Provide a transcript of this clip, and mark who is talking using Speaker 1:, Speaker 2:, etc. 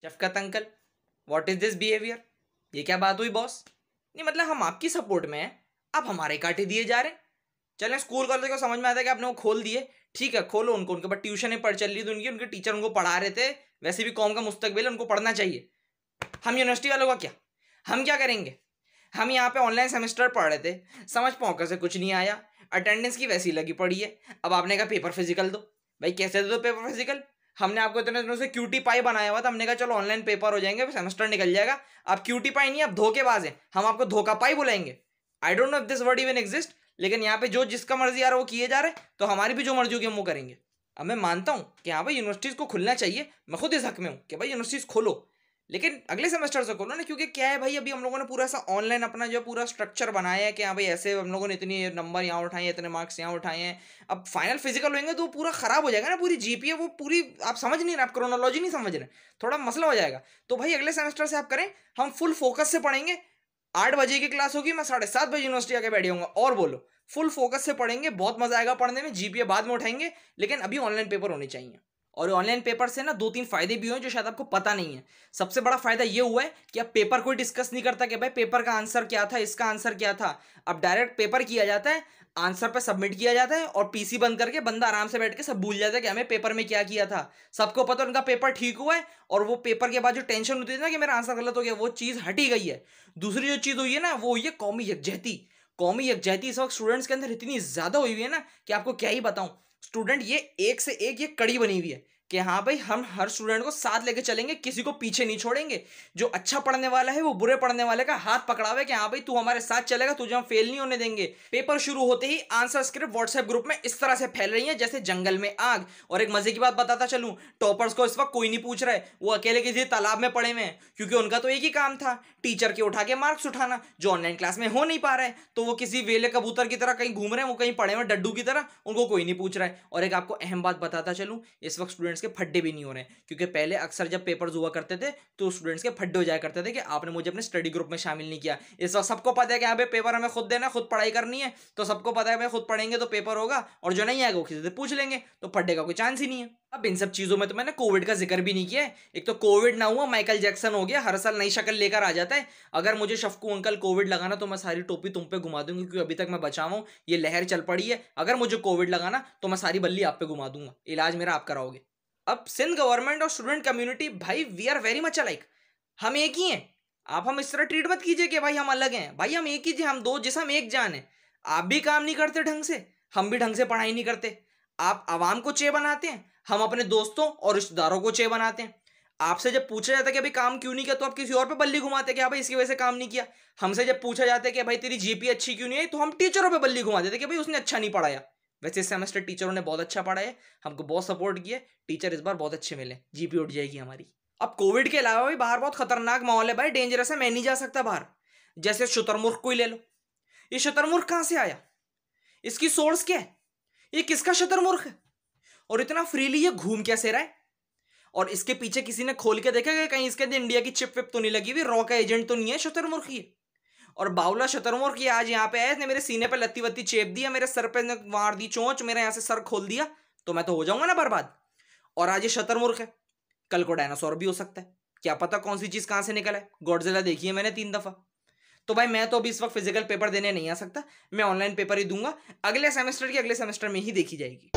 Speaker 1: Shafqat uncle, what is this behaviour? ये क्या बात हुई बॉस? नहीं मतलब हम आपकी सपोर्ट में हैं, आप हमारे कांटे दिए जा रहे हैं। चलें स्कूल कॉलेज को समझ में आता है कि आपने वो खोल दिए, ठीक है खोलो उनको, उनके बाद ट्यूशन पढ़ चल रही थी उनकी, उनके टीचर उनको पढ़ा रहे थे, वैसे भी कौम का मुस्तकबिल है, उनको पढ़ना चाहिए। हम यूनिवर्सिटी वालों का क्या, हम क्या करेंगे? हम यहाँ पे ऑनलाइन सेमेस्टर पढ़ रहे थे, समझ पौकर से कुछ नहीं आया, अटेंडेंस की वैसी लगी पड़ी है। अब आपने कहा पेपर फिजिकल दो। भाई कैसे दो पेपर फिजिकल? हमने आपको इतने दिनों से क्यूटी पाई बनाया हुआ था, हमने कहा चलो ऑनलाइन पेपर हो जाएंगे, सेमेस्टर निकल जाएगा। आप क्यूटी पाई नहीं, आप धोखेबाज हैं, हम आपको धोखा पाई बुलाएंगे। I don't know if this word even exist, लेकिन यहाँ पे जो जिसका मर्जी आ रहा है वो किए जा रहे हैं, तो हमारी भी जो मर्जी होगी हम वो करेंगे। अब मैं मानता हूँ कि हाँ भाई यूनिवर्सिटीज़ को खुलना चाहिए, मैं खुद इस हक में हूँ कि भाई यूनिवर्सिटीज़ खोलो, लेकिन अगले सेमेस्टर से खोलो ना। क्योंकि क्या है भाई, अभी हम लोगों ने पूरा सा ऑनलाइन अपना जो पूरा स्ट्रक्चर बनाया है कि हाँ भाई ऐसे हम लोगों ने इतनी नंबर यहाँ उठाए हैं, इतने मार्क्स यहाँ उठाए हैं, अब फाइनल फिजिकल होंगे तो पूरा खराब हो जाएगा ना, पूरी जीपीए वो पूरी आप समझ नहीं रहे, आप क्रोनोलॉजी नहीं समझ रहे, थोड़ा मसला हो जाएगा। तो भाई अगले सेमेस्टर से आप करें, हम फुल फोकस से पढ़ेंगे। 8 बजे की क्लास होगी, मैं 7:30 बजे यूनिवर्सिटी आके बैठ जाऊंगा, और बोलो फुल फोकस से पढ़ेंगे, बहुत मजा आएगा पढ़ने में, जीपीए बाद में उठाएंगे, लेकिन अभी ऑनलाइन पेपर होने चाहिए। और ऑनलाइन पेपर से ना 2-3 फायदे भी हुए जो शायद आपको पता नहीं है। सबसे बड़ा फायदा ये हुआ है कि अब पेपर कोई डिस्कस नहीं करता कि भाई पेपर का आंसर क्या था, इसका आंसर क्या था। अब डायरेक्ट पेपर किया जाता है, आंसर पे सबमिट किया जाता है, और पीसी बंद करके बंदा आराम से बैठ के सब भूल जाता है कि हमें पेपर में क्या किया था। सबको पता उनका पेपर ठीक हुआ है, और वो पेपर के बाद जो टेंशन होती है ना कि मेरा आंसर गलत हो गया, वो चीज़ हटी गई है। दूसरी जो चीज़ हुई है ना, वो हुई है कौमी यकजहती। कौमी यकजहती इस वक्त स्टूडेंट्स के अंदर इतनी ज़्यादा हुई हुई है ना कि आपको क्या ही बताऊं। स्टूडेंट ये एक से एक ये कड़ी बनी हुई है कि हाँ भाई हम हर स्टूडेंट को साथ लेके चलेंगे, किसी को पीछे नहीं छोड़ेंगे। जो अच्छा पढ़ने वाला है वो बुरे पढ़ने वाले का हाथ पकड़ावे कि हाँ भाई तू हमारे साथ चलेगा, तुझे हम फेल नहीं होने देंगे। पेपर शुरू होते ही आंसर स्क्रिप्ट व्हाट्सएप ग्रुप में इस तरह से फैल रही है जैसे जंगल में आग। और एक मजे की बात बताता चलूं, टॉपर्स को इस वक्त कोई नहीं पूछ रहा है, वो अकेले किसी तालाब में पड़े हुए हैं, क्योंकि उनका तो एक ही काम था, टीचर के उठा के मार्क्स उठाना, जो ऑनलाइन क्लास में हो नहीं पा रहा है। तो वो किसी वेले कबूतर की तरह कहीं घूम रहे हैं, वो कहीं पड़े हुए डड्डू की तरह, उनको कोई नहीं पूछ रहा है। और एक आपको अहम बात बताता चलूं, इस वक्त स्टूडेंट्स के फड्डे भी नहीं हो रहे हैं, क्योंकि पहले अक्सर जब पेपर्स हुआ करते थे तो स्टूडेंट्स के फड्डे हो जाया करते थे कि आपने मुझे अपने स्टडी ग्रुप में शामिल नहीं किया। इस वक्त सबको पता है कि यहाँ पे पेपर हमें खुद देना, खुद पढ़ाई करनी है, तो सबको पता है भाई खुद पढ़ेंगे तो पेपर होगा, और जो नहीं आएगा वो किसी से पूछ लेंगे, तो फड्डे का कोई चांस ही नहीं है। अब इन सब चीजों में तो मैंने कोविड का जिक्र भी नहीं किया है। एक तो कोविड ना हुआ, माइकल जैक्सन हो गया, हर साल नई शक्ल लेकर आ जाता है। अगर मुझे शफकू अंकल कोविड लगाना तो मैं सारी टोपी तुम पे घुमा दूंगी, क्योंकि अभी तक मैं बचा हूं, ये लहर चल पड़ी है। अगर मुझे कोविड लगाना तो मैं सारी बल्ली आप पे घुमा दूंगा, इलाज मेरा आप कराओगे। अब सिंध गवर्नमेंट और स्टूडेंट कम्युनिटी, भाई we are very much alike, हम एक ही हैं। आप हम इस तरह ट्रीट मत कीजिए कि भाई हम अलग हैं, भाई हम एक ही जी, हम दो जिस हम एक जान है। आप भी काम नहीं करते ढंग से, हम भी ढंग से पढ़ाई नहीं करते। आप आवाम को चे बनाते हैं, हम अपने दोस्तों और रिश्तेदारों को चे बनाते हैं। आपसे जब पूछा जाता है कि भाई काम क्यों नहीं किया, तो आप किसी और पे बल्ली घुमाते कि भाई इसकी वजह से काम नहीं किया। हमसे जब पूछा जाता है कि भाई तेरी जीपी अच्छी क्यों नहीं आई, तो हम टीचरों पे बल्ली घुमा देते कि भाई उसने अच्छा नहीं पढ़ाया। वैसे इस सेमेस्टर टीचरों ने बहुत अच्छा पढ़ा है, हमको बहुत सपोर्ट किया, टीचर इस बार बहुत अच्छे मिले, जीपी उठ जाएगी हमारी। अब कोविड के अलावा भी बाहर बहुत खतरनाक माहौल है भाई, डेंजरस है, मैं नहीं जा सकता बाहर। जैसे शुतुरमुर्ग को ही ले लो, ये शुतुरमुर्ग कहाँ से आया, इसकी सोर्स क्या है, ये किसका शुतुरमुर्ग है, और इतना फ्रीली ये घूम कैसे रहा है। और इसके पीछे किसी ने खोल के देखा कि कहीं इसके अंदर इंडिया की चिप विप तो नहीं लगी हुई, रॉ का एजेंट तो नहीं है शुतुरमुर्ग ये। और बावला शुतुरमुर्ग ये आज यहाँ पे आया, इसने मेरे सीने पे लत्ती वत्ती चेप दिया, मेरे सर पे मार दी चोंच, मेरे यहाँ से सर खोल दिया, तो मैं तो हो जाऊंगा ना बर्बाद। और आज ये शुतुरमुर्ग है, कल को डायनासोर भी हो सकता है, क्या पता कौन सी चीज कहां से निकला है। गॉडजिला देखी है मैंने 3 दफा। तो भाई मैं तो अभी इस वक्त फिजिकल पेपर देने नहीं आ सकता, मैं ऑनलाइन पेपर ही दूंगा, अगले सेमेस्टर में ही देखी जाएगी।